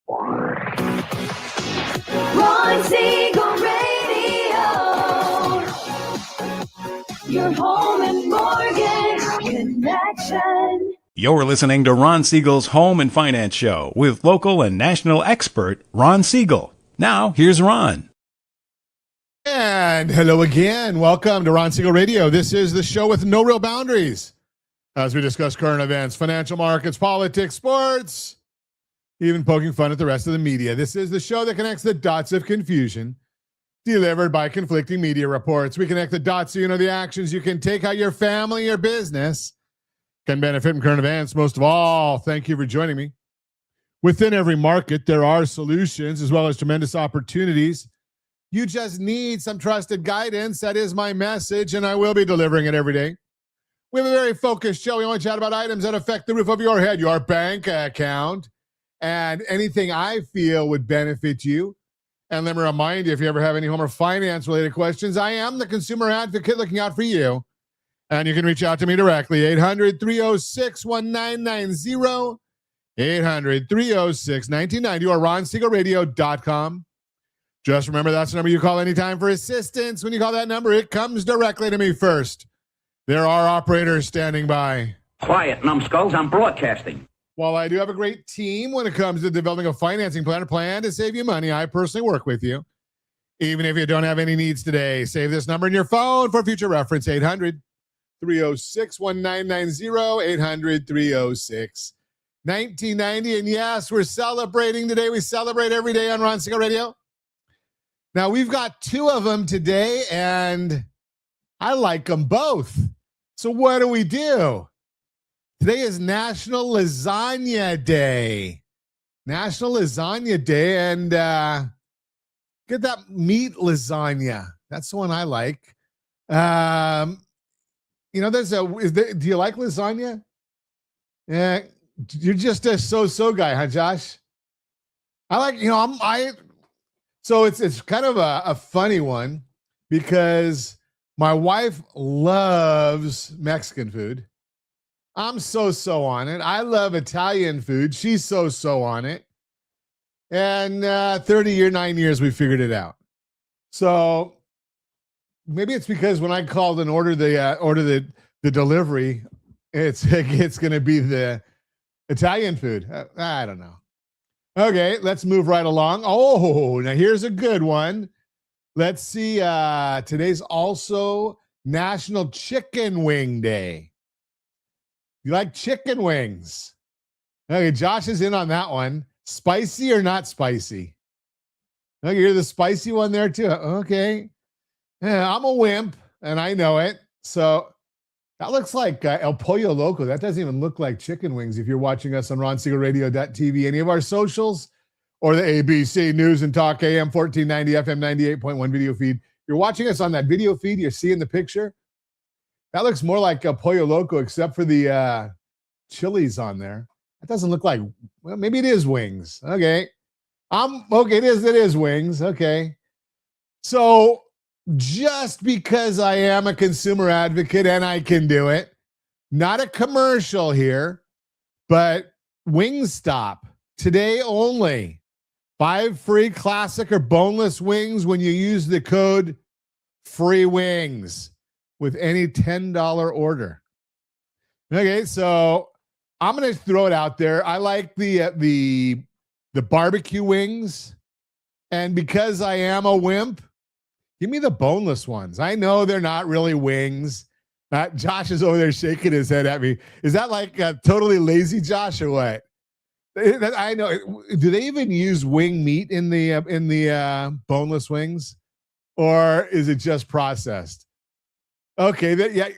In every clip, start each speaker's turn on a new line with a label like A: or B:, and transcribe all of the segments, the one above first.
A: Ron Siegel Radio, your home and mortgage connection.
B: You're listening to Ron Siegel's Home and Finance Show with local and national expert Ron Siegel. Now, here's Ron.
C: And hello again. Welcome to Ron Siegel Radio. This is the show with no real boundaries as we discuss current events, financial markets, politics, sports, even poking fun at the rest of the media. This is the show that connects the dots of confusion delivered by conflicting media reports. We connect the dots so you know the actions you can take, how your family, your business can benefit from current events. Most of all, thank you for joining me. Within every market, there are solutions as well as tremendous opportunities. You just need some trusted guidance. That is my message, and I will be delivering it every day. We have a very focused show. We only chat about items that affect the roof of your head, your bank account, and anything I feel would benefit you. And let me remind you, if you ever have any home or finance-related questions, I am the consumer advocate looking out for you. And you can reach out to me directly, 800-306-1990, 800-306-1990, or ronsiegelradio.com. Just remember, that's the number you call anytime for assistance. When you call that number, it comes directly to me first. There are operators standing by.
D: Quiet, numbskulls, I'm broadcasting.
C: While I do have a great team when it comes to developing a financing plan to save you money, I personally work with you. Even if you don't have any needs today, save this number in your phone for future reference, 800-306-1990, 800-306-1990. And yes, we're celebrating today. We celebrate every day on Ron Siegel Radio. Now, we've got two of them today, and I like them both. So what do we do? Today is National Lasagna Day. National Lasagna Day, and get that meat lasagna. That's the one I like. Do you like lasagna? Yeah, you're just a so-so guy, huh, Josh? I like, so it's kind of a funny one because my wife loves Mexican food. I'm so on it. I love Italian food. She's so on it. And 9 years, we figured it out. So maybe it's because when I called and ordered the delivery, it's going to be the Italian food. I don't know. Okay, let's move right along. Oh, now here's a good one. Let's see. Today's also National Chicken Wing Day. You like chicken wings? Okay, Josh is in on that one. Spicy or not spicy? Okay, you're the spicy one there too. Okay. Yeah, I'm a wimp, and I know it. So that looks like El Pollo Loco. That doesn't even look like chicken wings if you're watching us on RonSiegelRadio.tv, any of our socials, or the ABC News and Talk AM 1490 FM 98.1 video feed. You're watching us on that video feed. You're seeing the picture. That looks more like a Pollo Loco, except for the chilies on there. That doesn't look like, well, maybe it is wings. Okay. Okay, it is wings. Okay. So just because I am a consumer advocate and I can do it, not a commercial here, but Wingstop, today only, 5 free classic or boneless wings when you use the code FREEWINGS with any $10 order. Okay, so I'm going to throw it out there. I like the barbecue wings, and because I am a wimp, give me the boneless ones. I know they're not really wings. Josh is over there shaking his head at me. Is that like totally lazy, Josh, or what? I know. Do they even use wing meat in the boneless wings, or is it just processed? Okay, yeah,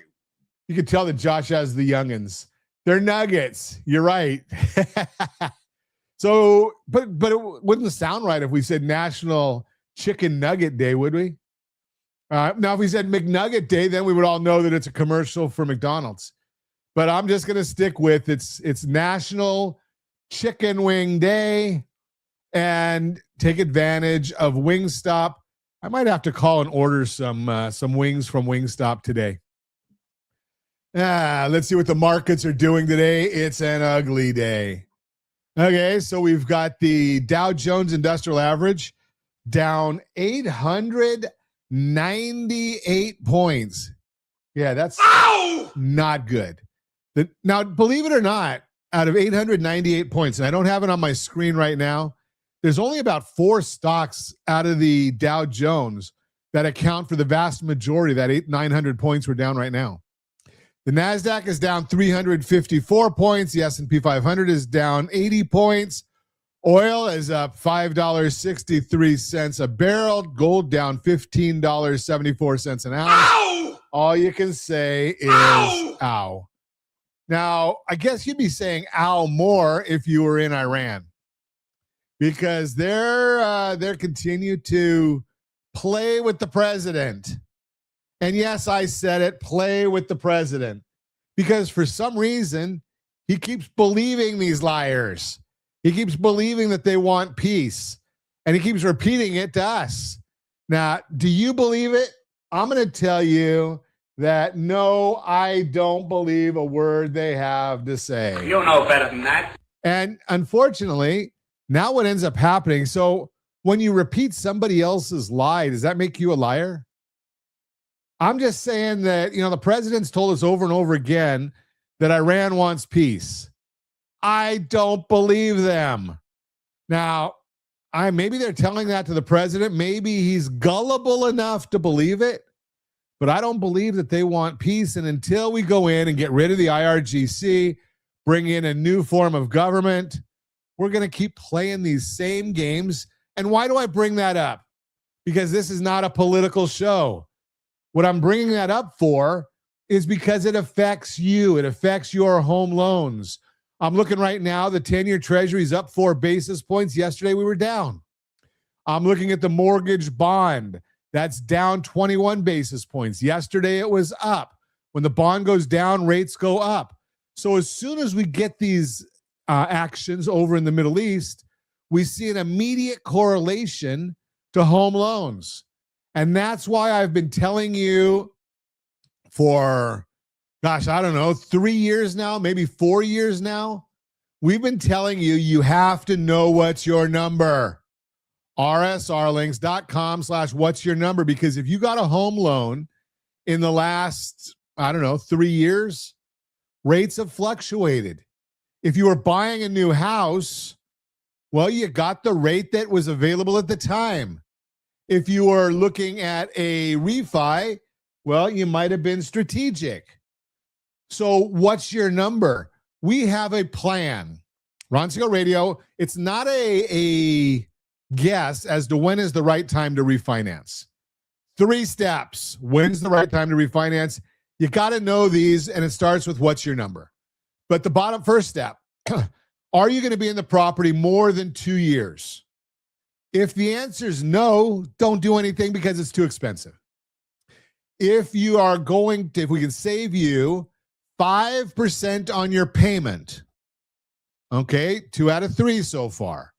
C: you can tell that Josh has the youngins. They're nuggets. You're right. So, but it wouldn't sound right if we said National Chicken Nugget Day, would we? Now, if we said McNugget Day, then we would all know that it's a commercial for McDonald's. But I'm just going to stick with it's National Chicken Wing Day, and take advantage of Wingstop. I might have to call and order some wings from Wingstop today. Let's see what the markets are doing today. It's an ugly day. Okay, so we've got the Dow Jones Industrial Average down 898 points. Yeah, that's not good. Now, believe it or not, out of 898 points, and I don't have it on my screen right now, there's only about 4 stocks out of the Dow Jones that account for the vast majority of that 900 points we're down right now. The NASDAQ is down 354 points. The S&P 500 is down 80 points. Oil is up $5.63 a barrel. Gold down $15.74 an ounce. Ow! All you can say is ow. Now, I guess you'd be saying ow more if you were in Iran, because they're continue to play with the president. And yes, I said it, play with the president, because for some reason, he keeps believing these liars. He keeps believing that they want peace, and he keeps repeating it to us. Now, do you believe it? I'm going to tell you that no, I don't believe a word they have to say.
D: You know better than that.
C: And unfortunately, now what ends up happening, so when you repeat somebody else's lie, does that make you a liar? I'm just saying that, the president's told us over and over again that Iran wants peace. I don't believe them. Now, maybe they're telling that to the president. Maybe he's gullible enough to believe it, but I don't believe that they want peace. And until we go in and get rid of the IRGC, bring in a new form of government, we're going to keep playing these same games. And why do I bring that up? Because this is not a political show. What I'm bringing that up for is because it affects you. It affects your home loans. I'm looking right now, the 10-year Treasury is up 4 basis points. Yesterday, we were down. I'm looking at the mortgage bond. That's down 21 basis points. Yesterday, it was up. When the bond goes down, rates go up. So as soon as we get these actions over in the Middle East, we see an immediate correlation to home loans. And that's why I've been telling you for, 3 years now, maybe 4 years now. We've been telling you, you have to know what's your number. rsrlinks.com/what's your number. Because if you got a home loan in the last, 3 years, rates have fluctuated. If you were buying a new house, well, you got the rate that was available at the time. If you were looking at a refi, well, you might have been strategic. So what's your number? We have a plan. Ron Siegel Radio, it's not a guess as to when is the right time to refinance. 3 steps. When's the right time to refinance? You got to know these, and it starts with what's your number. But the first step, are you going to be in the property more than 2 years? If the answer is no, don't do anything because it's too expensive. If we can save you 5% on your payment, okay, 2 out of 3 so far.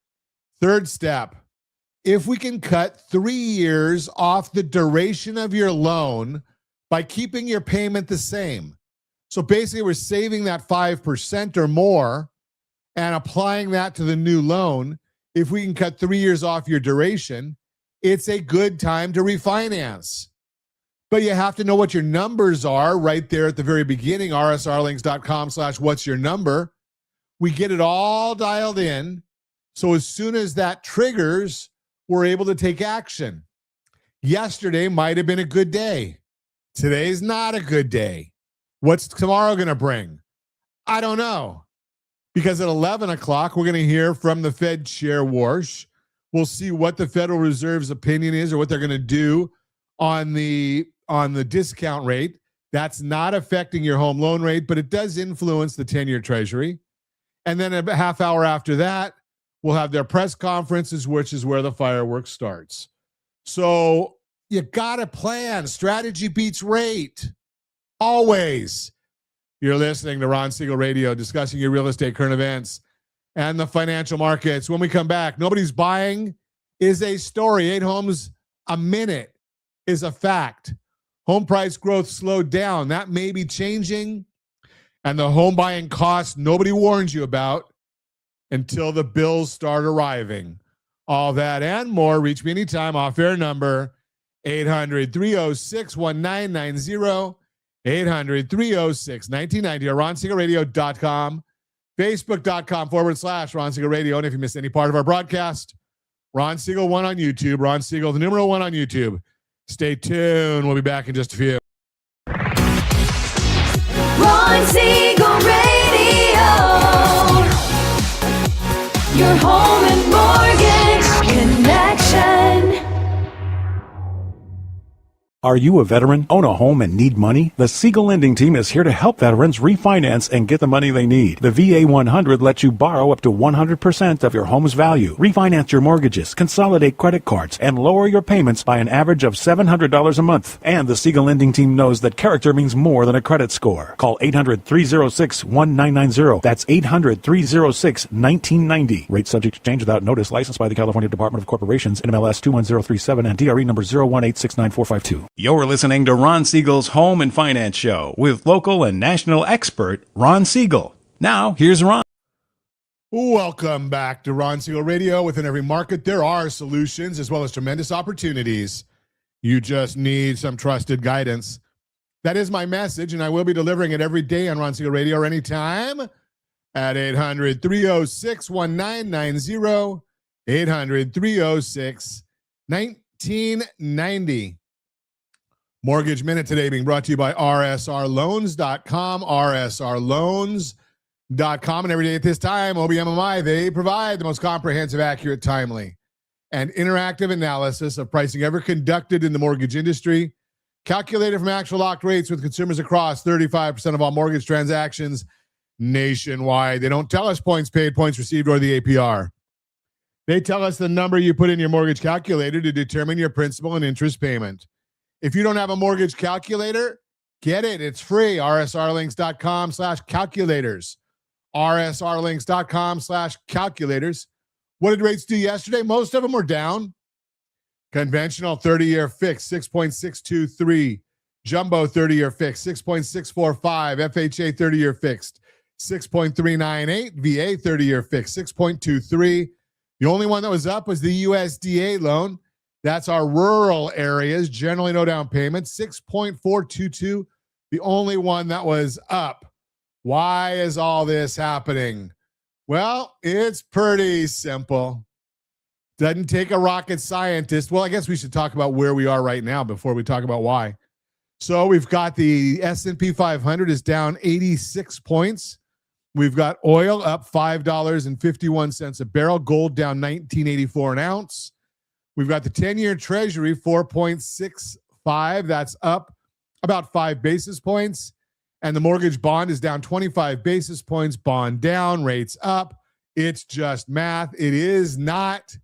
C: Third step, if we can cut 3 years off the duration of your loan by keeping your payment the same. So basically, we're saving that 5% or more and applying that to the new loan. If we can cut 3 years off your duration, it's a good time to refinance. But you have to know what your numbers are right there at the very beginning, rsrlinks.com/what's your number. We get it all dialed in. So as soon as that triggers, we're able to take action. Yesterday might have been a good day. Today's not a good day. What's tomorrow going to bring? I don't know. Because at 11 o'clock, we're going to hear from the Fed Chair Warsh. We'll see what the Federal Reserve's opinion is or what they're going to do on the discount rate. That's not affecting your home loan rate, but it does influence the 10-year Treasury. And then a half hour after that, we'll have their press conferences, which is where the fireworks starts. So you got to plan. Strategy beats rate. Always. You're listening to Ron Siegel Radio, discussing your real estate current events and the financial markets. When we come back, nobody's buying is a story. 8 homes a minute is a fact. Home price growth slowed down. That may be changing. And the home buying costs nobody warns you about until the bills start arriving. All that and more. Reach me anytime. Off-air number 800-306-1990, 800-306-1990, or RonSiegelRadio.com, Facebook.com/Ron Siegel Radio. And if you missed any part of our broadcast, Ron Siegel 1 on YouTube, Ron Siegel, the numeral 1 on YouTube. Stay tuned. We'll be back in just a few.
A: Ron Siegel Radio. Your home and mortgage connection.
B: Are you a veteran, own a home, and need money? The Siegel Lending Team is here to help veterans refinance and get the money they need. The VA 100 lets you borrow up to 100% of your home's value, refinance your mortgages, consolidate credit cards, and lower your payments by an average of $700 a month. And the Siegel Lending Team knows that character means more than a credit score. Call 800-306-1990. That's 800-306-1990. Rate subject to change without notice. Licensed by the California Department of Corporations, NMLS 21037, and DRE number 018694452. You're listening to Ron Siegel's Home and Finance Show with local and national expert Ron Siegel. Now, here's Ron.
C: Welcome back to Ron Siegel Radio. Within every market, there are solutions as well as tremendous opportunities. You just need some trusted guidance. That is my message, and I will be delivering it every day on Ron Siegel Radio or anytime at 800-306-1990, 800-306-1990. Mortgage Minute today being brought to you by rsrloans.com, rsrloans.com. And every day at this time, OBMMI, they provide the most comprehensive, accurate, timely, and interactive analysis of pricing ever conducted in the mortgage industry, calculated from actual locked rates with consumers across 35% of all mortgage transactions nationwide. They don't tell us points paid, points received, or the APR. They tell us the number you put in your mortgage calculator to determine your principal and interest payment. If you don't have a mortgage calculator, get it. It's free. rsrlinks.com/calculators. rsrlinks.com/calculators. What did rates do yesterday? Most of them were down. Conventional 30-year fixed, 6.623. Jumbo 30-year fixed, 6.645. FHA 30-year fixed, 6.398. VA 30-year fixed, 6.23. The only one that was up was the USDA loan. That's our rural areas, generally no down payment, 6.422, the only one that was up. Why is all this happening? Well, it's pretty simple. Doesn't take a rocket scientist. Well, I guess we should talk about where we are right now before we talk about why. So we've got the S&P 500 is down 86 points. We've got oil up $5.51 a barrel, gold down $19.84 an ounce. We've got the 10-year Treasury, 4.65. That's up about 5 basis points. And the mortgage bond is down 25 basis points. Bond down, rates up. It's just math. It is not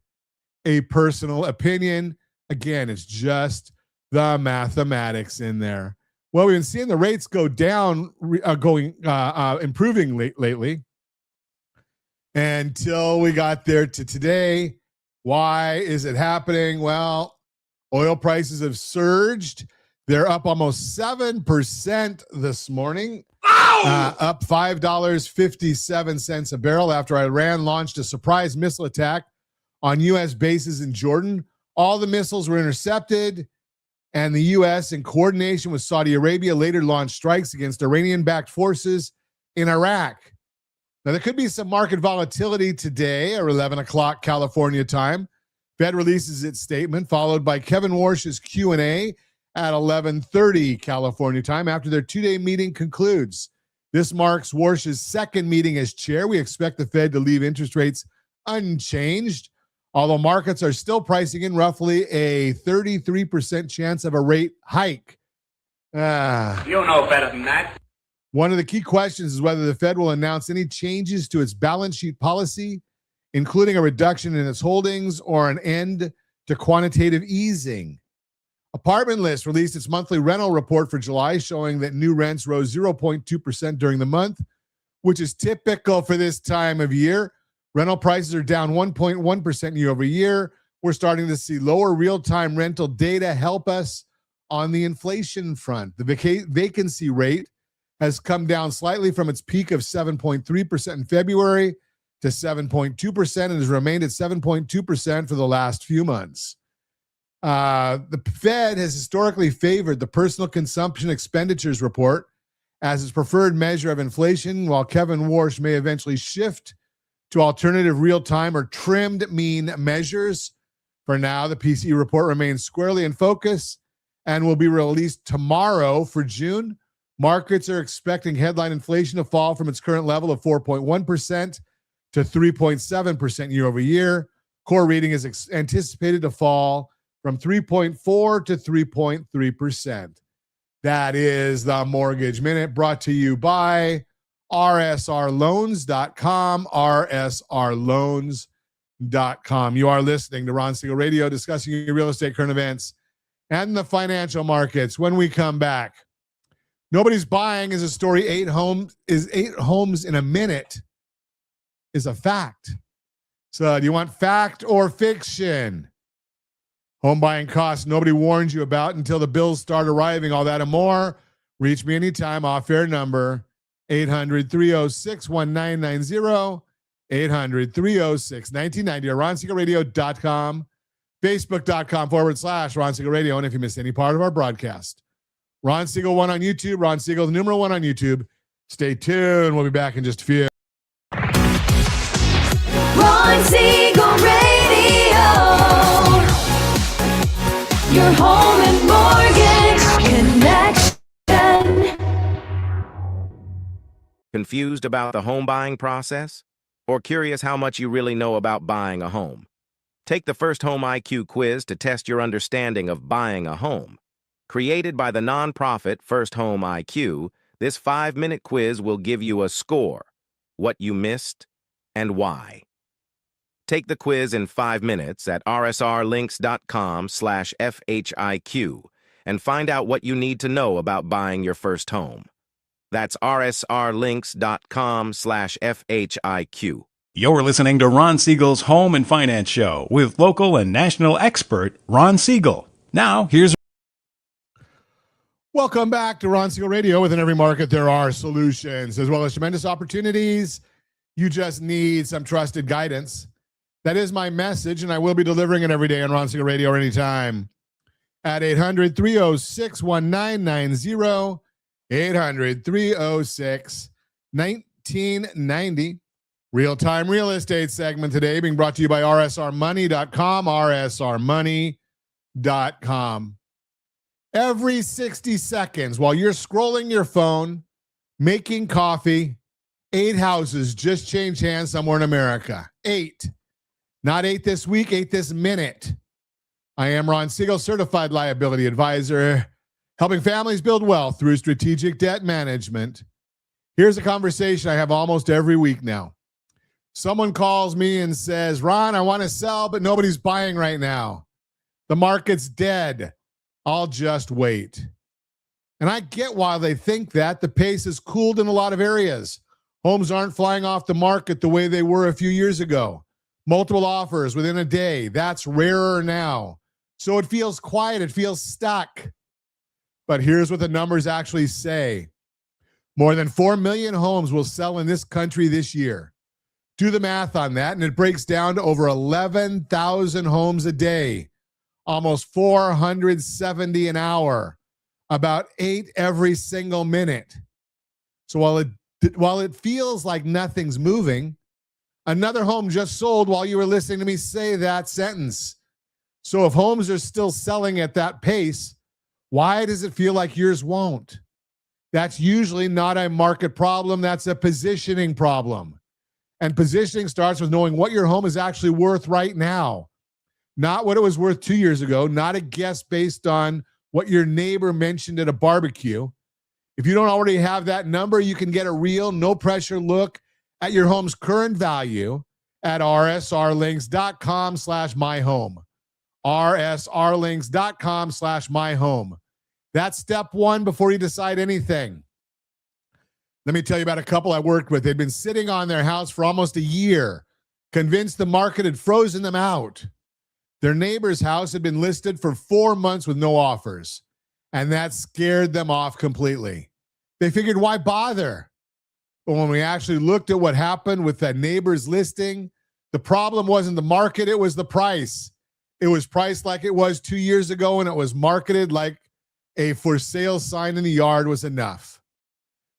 C: a personal opinion. Again, it's just the mathematics in there. Well, we've been seeing the rates go down, improving lately until we got there to today. Why is it happening? Well, oil prices have surged. They're up almost 7% this morning, up $5.57 a barrel after Iran launched a surprise missile attack on U.S. bases in Jordan. All the missiles were intercepted, and the U.S., in coordination with Saudi Arabia, later launched strikes against Iranian-backed forces in Iraq. Now, there could be some market volatility today or 11 o'clock California time. Fed releases its statement, followed by Kevin Warsh's Q&A at 11:30 California time after their two-day meeting concludes. This marks Warsh's second meeting as chair. We expect the Fed to leave interest rates unchanged, although markets are still pricing in roughly a 33% chance of a rate hike.
D: You know better than that.
C: One of the key questions is whether the Fed will announce any changes to its balance sheet policy, including a reduction in its holdings or an end to quantitative easing. Apartment List released its monthly rental report for July, showing that new rents rose 0.2% during the month, which is typical for this time of year. Rental prices are down 1.1% year over year. We're starting to see lower real-time rental data help us on the inflation front. The vacancy rate has come down slightly from its peak of 7.3% in February to 7.2% and has remained at 7.2% for the last few months. The Fed has historically favored the personal consumption expenditures report as its preferred measure of inflation, while Kevin Warsh may eventually shift to alternative real-time or trimmed mean measures. For now, the PCE report remains squarely in focus and will be released tomorrow for June. Markets are expecting headline inflation to fall from its current level of 4.1% to 3.7% year over year. Core reading is anticipated to fall from 3.4 to 3.3%. That is the Mortgage Minute, brought to you by rsrloans.com, rsrloans.com. You are listening to Ron Siegel Radio, discussing your real estate current events and the financial markets. When we come back, nobody's buying is a story. Eight homes in a minute is a fact. So do you want fact or fiction? Home buying costs nobody warns you about until the bills start arriving. All that and more. Reach me anytime. Off-air number 800-306-1990, 800-306-1990, or RonSiegelRadio.com, Facebook.com/Ron Siegel Radio. And if you missed any part of our broadcast, Ron Siegel 1 on YouTube, Ron Siegel, the numeral 1 on YouTube. Stay tuned. We'll be back in just a few.
A: Ron Siegel Radio. Your home and mortgage connection.
E: Confused about the home buying process? Or curious how much you really know about buying a home? Take the First Home IQ quiz to test your understanding of buying a home. Created by the nonprofit First Home IQ, this 5-minute quiz will give you a score, what you missed, and why. Take the quiz in 5 minutes at rsrlinks.com/FHIQ and find out what you need to know about buying your first home. That's rsrlinks.com/FHIQ.
B: You're listening to Ron Siegel's Home and Finance Show with local and national expert Ron Siegel. Now, here's...
C: Welcome back to Ron Siegel Radio. Within every market, there are solutions as well as tremendous opportunities. You just need some trusted guidance. That is my message, and I will be delivering it every day on Ron Siegel Radio or anytime at 800-306-1990, 800-306-1990. Real-time real estate segment today being brought to you by rsrmoney.com, rsrmoney.com. Every 60 seconds while you're scrolling your phone, making coffee, 8 houses just changed hands somewhere in America. 8. Not 8 this week, 8 this minute. I am Ron Siegel, Certified Liability Advisor, helping families build wealth through strategic debt management. Here's a conversation I have almost every week now. Someone calls me and says, Ron, I want to sell, but nobody's buying right now. The market's dead. I'll just wait. And I get why they think that. The pace has cooled in a lot of areas. Homes aren't flying off the market the way they were a few years ago. Multiple offers within a day. That's rarer now. So it feels quiet. It feels stuck. But here's what the numbers actually say. More than 4 million homes will sell in this country this year. Do the math on that, and it breaks down to over 11,000 homes a day. Almost 470 an hour. About 8 every single minute. So while it feels like nothing's moving, another home just sold while you were listening to me say that sentence. So if homes are still selling at that pace, why does it feel like yours won't? That's usually not a market problem. That's a positioning problem. And positioning starts with knowing what your home is actually worth right now. Not what it was worth 2 years ago, not a guess based on what your neighbor mentioned at a barbecue. If you don't already have that number, you can get a real, no-pressure look at your home's current value at rsrlinks.com/myhome. rsrlinks.com/myhome. That's step one before you decide anything. Let me tell you about a couple I worked with. They'd been sitting on their house for almost a year, convinced the market had frozen them out. Their neighbor's house had been listed for 4 months with no offers, and that scared them off completely. They figured, why bother? But when we actually looked at what happened with that neighbor's listing, the problem wasn't the market, it was the price. It was priced like it was 2 years ago, and it was marketed like a for sale sign in the yard was enough.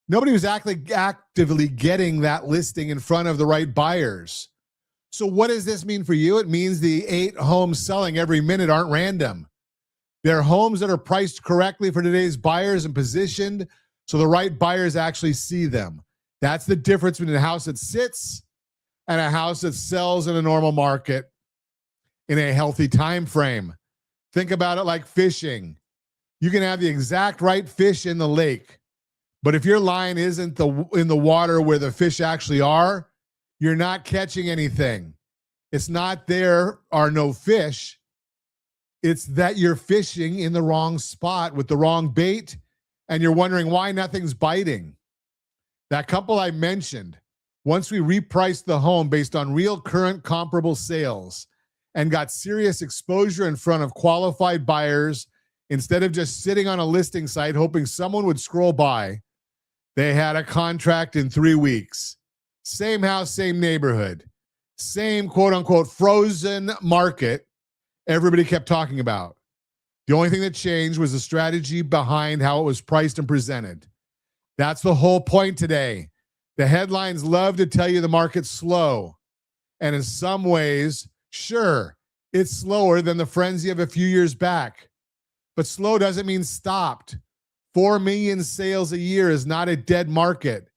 C: Nobody was actively getting that listing in front of the right buyers. So what does this mean for you? It means the 8 homes selling every minute aren't random. They're homes that are priced correctly for today's buyers and positioned so the right buyers actually see them. That's the difference between a house that sits and a house that sells in a normal market in a healthy time frame. Think about it like fishing. You can have the exact right fish in the lake, but if your line isn't in the water where the fish actually are, you're not catching anything. It's not there are no fish. It's that you're fishing in the wrong spot with the wrong bait, and you're wondering why nothing's biting. That couple I mentioned, once we repriced the home based on real current comparable sales and got serious exposure in front of qualified buyers, instead of just sitting on a listing site hoping someone would scroll by, they had a contract in 3 weeks. Same house, same neighborhood, same quote unquote frozen market everybody kept talking about. The only thing that changed was the strategy behind how it was priced and presented. That's the whole point today. The headlines love to tell you the market's slow. And in some ways, sure, it's slower than the frenzy of a few years back. But slow doesn't mean stopped. 4 million sales a year is not a dead market.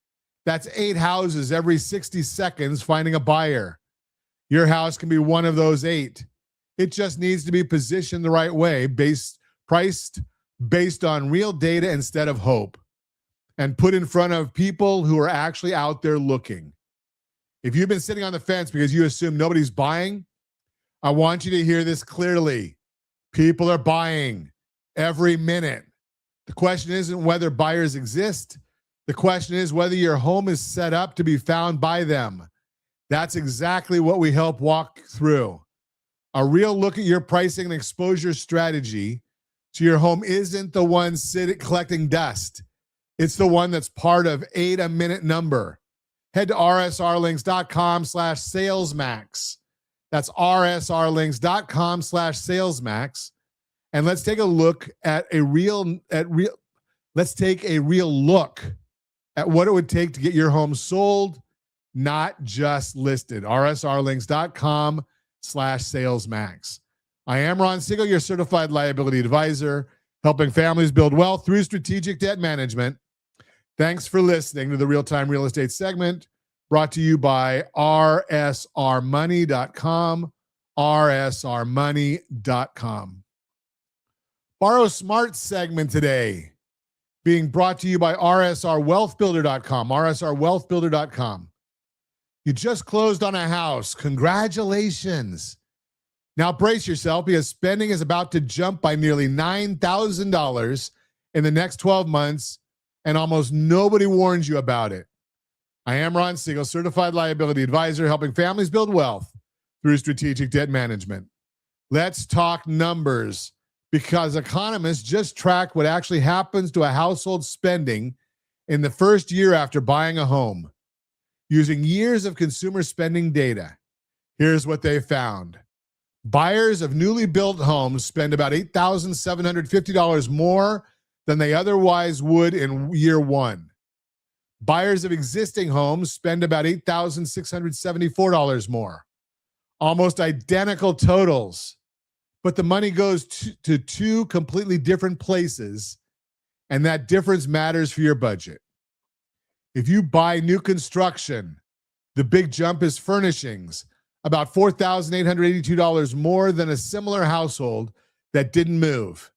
C: That's 8 houses every 60 seconds finding a buyer. Your house can be one of those 8. It just needs to be positioned the right way, priced based on real data instead of hope, and put in front of people who are actually out there looking. If you've been sitting on the fence because you assume nobody's buying, I want you to hear this clearly. People are buying every minute. The question isn't whether buyers exist. The question is whether your home is set up to be found by them. That's exactly what we help walk through. A real look at your pricing and exposure strategy to your home isn't the one collecting dust. It's the one that's part of 8 a minute number. Head to rsrlinks.com/salesmax. That's rsrlinks.com/salesmax. And let's take a look at let's take a real look at what it would take to get your home sold, not just listed. rsrlinks.com/salesmax. I am Ron Siegel, your certified liability advisor, helping families build wealth through strategic debt management. Thanks for listening to the Real-Time Real Estate segment brought to you by rsrmoney.com, rsrmoney.com. Borrow Smart segment today being brought to you by rsrwealthbuilder.com, rsrwealthbuilder.com. You just closed on a house. Congratulations. Now brace yourself because spending is about to jump by nearly $9,000 in the next 12 months, and almost nobody warns you about it. I am Ron Siegel, certified liability advisor, helping families build wealth through strategic debt management. Let's talk numbers, because economists just track what actually happens to a household's spending in the first year after buying a home. Using years of consumer spending data, here's what they found. Buyers of newly built homes spend about $8,750 more than they otherwise would in year one. Buyers of existing homes spend about $8,674 more. Almost identical totals, but the money goes to 2 completely different places, and that difference matters for your budget. If you buy new construction, the big jump is furnishings, about $4,882 more than a similar household that didn't move.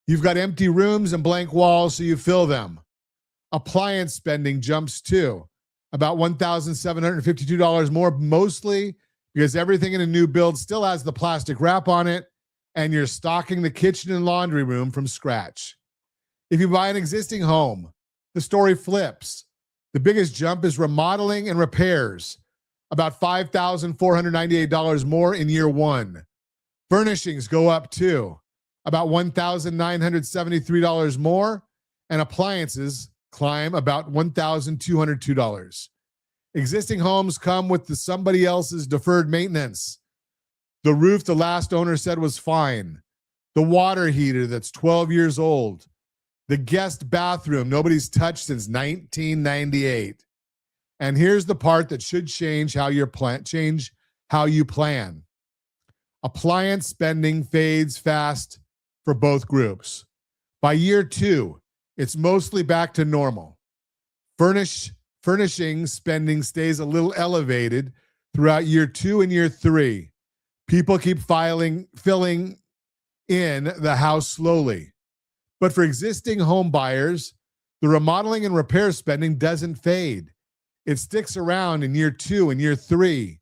C: You've got empty rooms and blank walls, so you fill them. Appliance spending jumps too, about $1,752 more, mostly because everything in a new build still has the plastic wrap on it, and you're stocking the kitchen and laundry room from scratch. If you buy an existing home, the story flips. The biggest jump is remodeling and repairs, about $5,498 more in year one. Furnishings go up too, about $1,973 more, and appliances climb about $1,202. Existing homes come with somebody else's deferred maintenance. The roof the last owner said was fine. The water heater that's 12 years old. The guest bathroom nobody's touched since 1998. And here's the part that should change how you plan. Appliance spending fades fast for both groups. By year 2, it's mostly back to normal. Furnishing spending stays a little elevated throughout year 2 and year 3. People keep filling in the house slowly. But for existing home buyers, the remodeling and repair spending doesn't fade. It sticks around in year 2 and year 3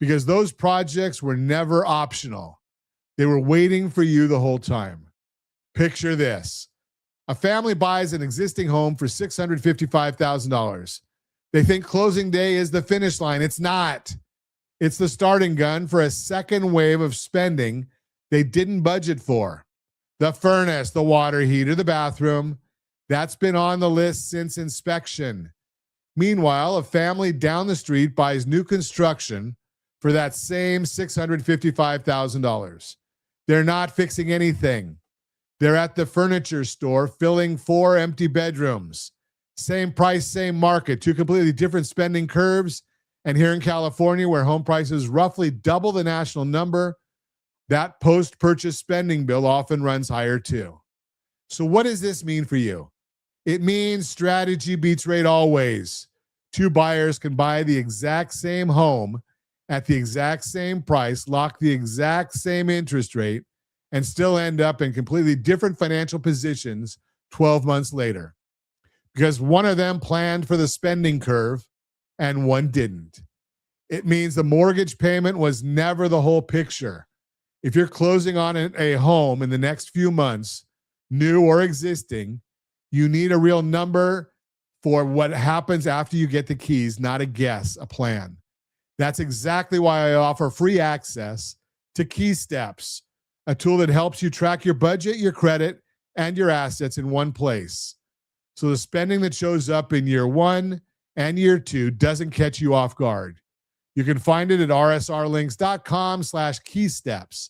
C: because those projects were never optional. They were waiting for you the whole time. Picture this. A family buys an existing home for $655,000. They think closing day is the finish line. It's not. It's the starting gun for a second wave of spending they didn't budget for. The furnace, the water heater, the bathroom, that's been on the list since inspection. Meanwhile, a family down the street buys new construction for that same $655,000. They're not fixing anything. They're at the furniture store filling 4 empty bedrooms. Same price, same market, 2 completely different spending curves. And here in California, where home prices roughly double the national number, that post-purchase spending bill often runs higher too. So what does this mean for you? It means strategy beats rate always. 2 buyers can buy the exact same home at the exact same price, lock the exact same interest rate, and still end up in completely different financial positions 12 months later. Because one of them planned for the spending curve and one didn't. It means the mortgage payment was never the whole picture. If you're closing on a home in the next few months, new or existing, you need a real number for what happens after you get the keys, not a guess, a plan. That's exactly why I offer free access to Key Steps, a tool that helps you track your budget, your credit, and your assets in one place. So the spending that shows up in year 1 and year 2 doesn't catch you off guard. You can find it at rsrlinks.com/keysteps.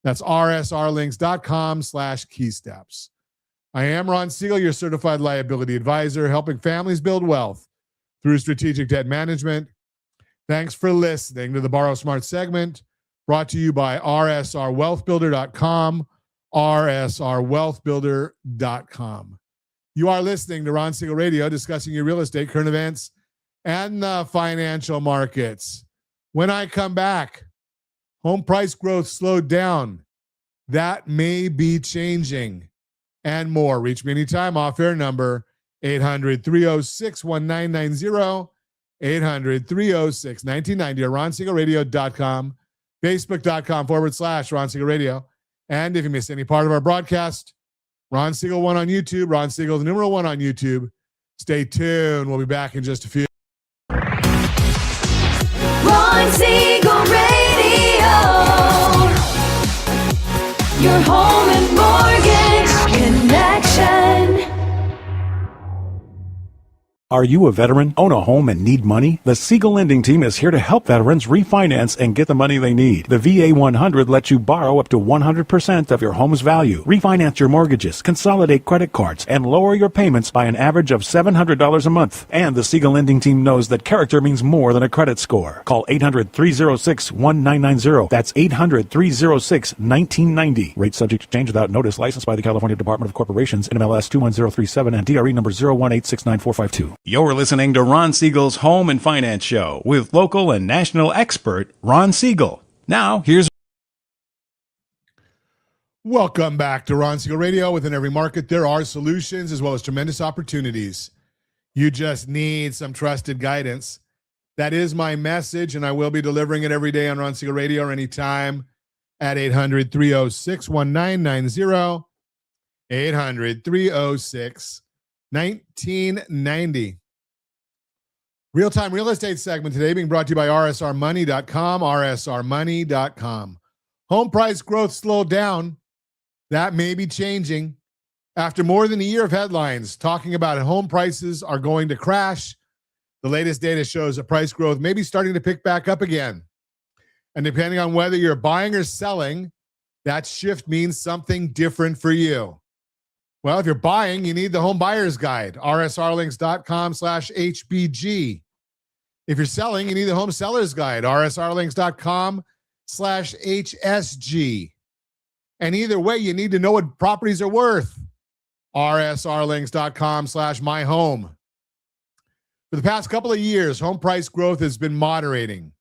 C: That's rsrlinks.com/keysteps. I am Ron Siegel, your certified liability advisor, helping families build wealth through strategic debt management. Thanks for listening to the Borrow Smart segment, brought to you by rsrwealthbuilder.com, rsrwealthbuilder.com. You are listening to Ron Siegel Radio, discussing your real estate, current events, and the financial markets. When I come back, home price growth slowed down. That may be changing. And more. Reach me anytime. Off-air number 800-306-1990, 800-306-1990, or ronsiegelradio.com, facebook.com/Ron Siegel Radio. And if you missed any part of our broadcast, Ron Siegel 1 on YouTube, Ron Siegel the numeral 1 on YouTube. Stay tuned. We'll be back in just a few.
A: Ron Siegel Radio. Your home and mortgage connection.
B: Are you a veteran, own a home, and need money? The Siegel Lending Team is here to help veterans refinance and get the money they need. The VA 100 lets you borrow up to 100% of your home's value, refinance your mortgages, consolidate credit cards, and lower your payments by an average of $700 a month. And the Siegel Lending Team knows that character means more than a credit score. Call 800-306-1990. That's 800-306-1990. Rate subject to change without notice. Licensed by the California Department of Corporations, NMLS 21037, and DRE number 018694452.
F: You're listening to Ron Siegel's Home and Finance Show with local and national expert Ron Siegel. Now, here's...
C: Welcome back to Ron Siegel Radio. Within every market, there are solutions as well as tremendous opportunities. You just need some trusted guidance. That is my message, and I will be delivering it every day on Ron Siegel Radio or anytime at 800-306-1990, 800-306-1990. Real-time real estate segment today being brought to you by rsrmoney.com, rsrmoney.com. Home price growth slowed down. That may be changing. After more than a year of headlines talking about home prices are going to crash, the latest data shows that price growth may be starting to pick back up again. And depending on whether you're buying or selling, that shift means something different for you. Well, if you're buying, you need the Home Buyer's Guide, rsrlinks.com/HBG. If you're selling, you need the Home Seller's Guide, rsrlinks.com/HSG. And either way, you need to know what properties are worth, rsrlinks.com/myhome. For the past couple of years, home price growth has been moderating,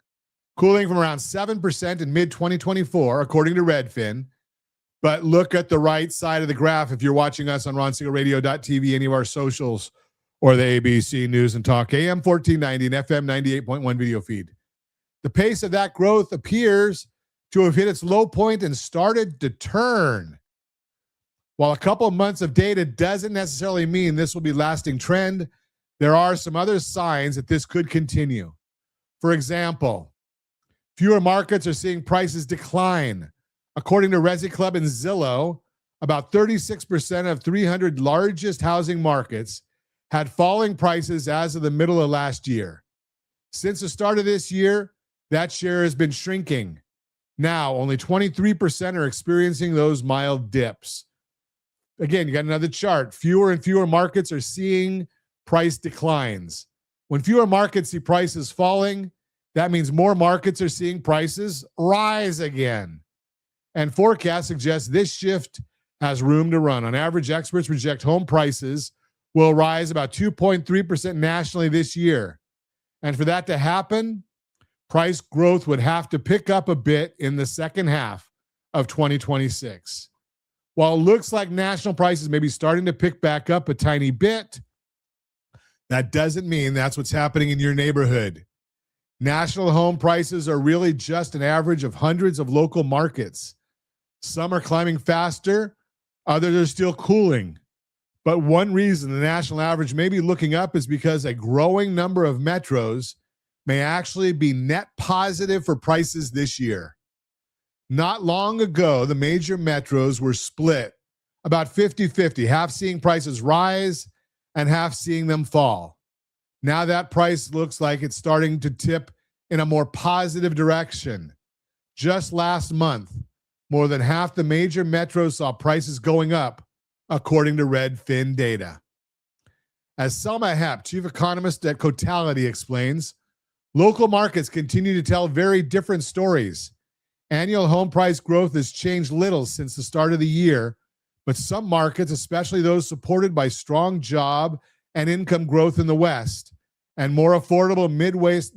C: cooling from around 7% in mid-2024, according to Redfin. But look at the right side of the graph if you're watching us on RonSiegelRadio.tv, any of our socials, or the ABC News and Talk AM 1490 and FM 98.1 video feed. The pace of that growth appears to have hit its low point and started to turn. While a couple of months of data doesn't necessarily mean this will be a lasting trend, there are some other signs that this could continue. For example, fewer markets are seeing prices decline. According to Resi Club and Zillow, about 36% of 300 largest housing markets had falling prices as of the middle of last year. Since the start of this year, that share has been shrinking. Now, only 23% are experiencing those mild dips. Again, you got another chart. Fewer and fewer markets are seeing price declines. When fewer markets see prices falling, that means more markets are seeing prices rise again. And forecasts suggest this shift has room to run. On average, experts project home prices will rise about 2.3% nationally this year. And for that to happen, price growth would have to pick up a bit in the second half of 2026. While it looks like national prices may be starting to pick back up a tiny bit, that doesn't mean that's what's happening in your neighborhood. National home prices are really just an average of hundreds of local markets. Some are climbing faster, others are still cooling. But one reason the national average may be looking up is because a growing number of metros may actually be net positive for prices this year. Not long ago, the major metros were split about 50-50, half seeing prices rise and half seeing them fall. Now that price looks like it's starting to tip in a more positive direction. Just last month, more than half the major metros saw prices going up, according to Redfin data. As Selma Hepp, chief economist at Cotality, explains, local markets continue to tell very different stories. Annual home price growth has changed little since the start of the year, but some markets, especially those supported by strong job and income growth in the West and more affordable Midwest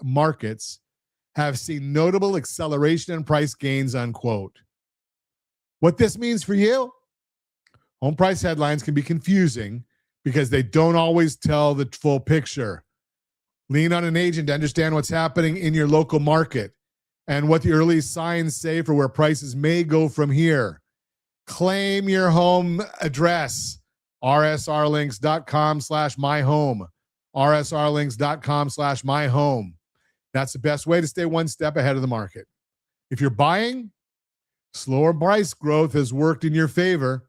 C: markets, have seen notable acceleration in price gains, unquote. What this means for you? Home price headlines can be confusing because they don't always tell the full picture. Lean on an agent to understand what's happening in your local market and what the early signs say for where prices may go from here. Claim your home address, rsrlinks.com/myhome, rsrlinks.com/myhome. That's the best way to stay one step ahead of the market. If you're buying, slower price growth has worked in your favor.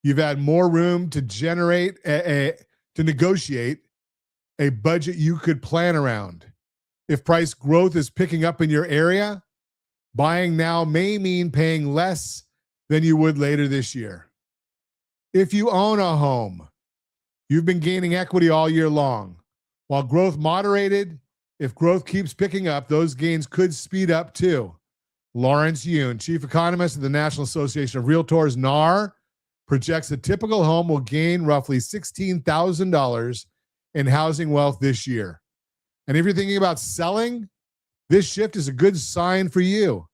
C: You've had more room to negotiate a budget you could plan around. If price growth is picking up in your area, buying now may mean paying less than you would later this year. If you own a home, you've been gaining equity all year long. While growth moderated, if growth keeps picking up, those gains could speed up too. Lawrence Yoon, chief economist of the National Association of Realtors, NAR, projects a typical home will gain roughly $16,000 in housing wealth this year. And if you're thinking about selling, this shift is a good sign for you.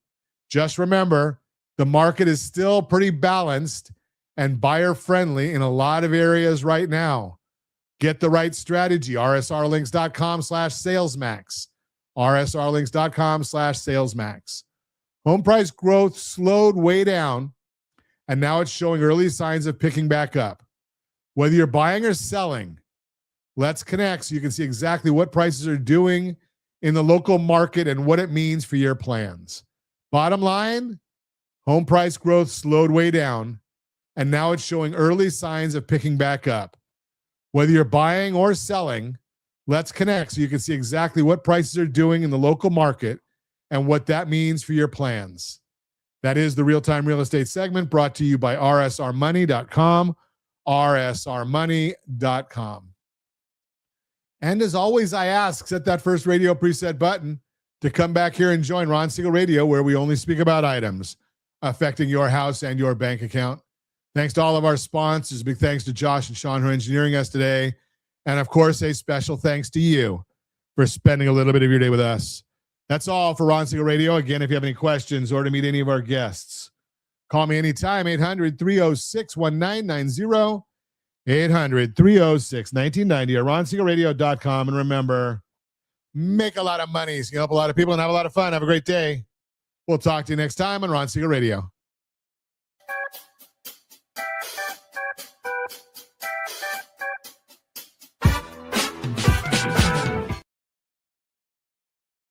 C: Just remember, the market is still pretty balanced and buyer-friendly in a lot of areas right now. Get the right strategy, rsrlinks.com/salesmax, rsrlinks.com/salesmax. Home price growth slowed way down, and now it's showing early signs of picking back up. Whether you're buying or selling, let's connect so you can see exactly what prices are doing in the local market and what it means for your plans. Bottom line, home price growth slowed way down, and now it's showing early signs of picking back up. Whether you're buying or selling, let's connect so you can see exactly what prices are doing in the local market and what that means for your plans. That is the Real-Time Real Estate segment brought to you by rsrmoney.com, rsrmoney.com. And as always, I ask, set that first radio preset button to come back here and join Ron Siegel Radio, where we only speak about items affecting your house and your bank account. Thanks to all of our sponsors. Big thanks to Josh and Sean who are engineering us today. And of course, a special thanks to you for spending a little bit of your day with us. That's all for Ron Siegel Radio. Again, if you have any questions or to meet any of our guests, call me anytime, 800-306-1990, 800-306-1990 or ronsiegelradio.com. And remember, make a lot of money so you can help a lot of people and have a lot of fun. Have a great day. We'll talk to you next time on Ron Siegel Radio.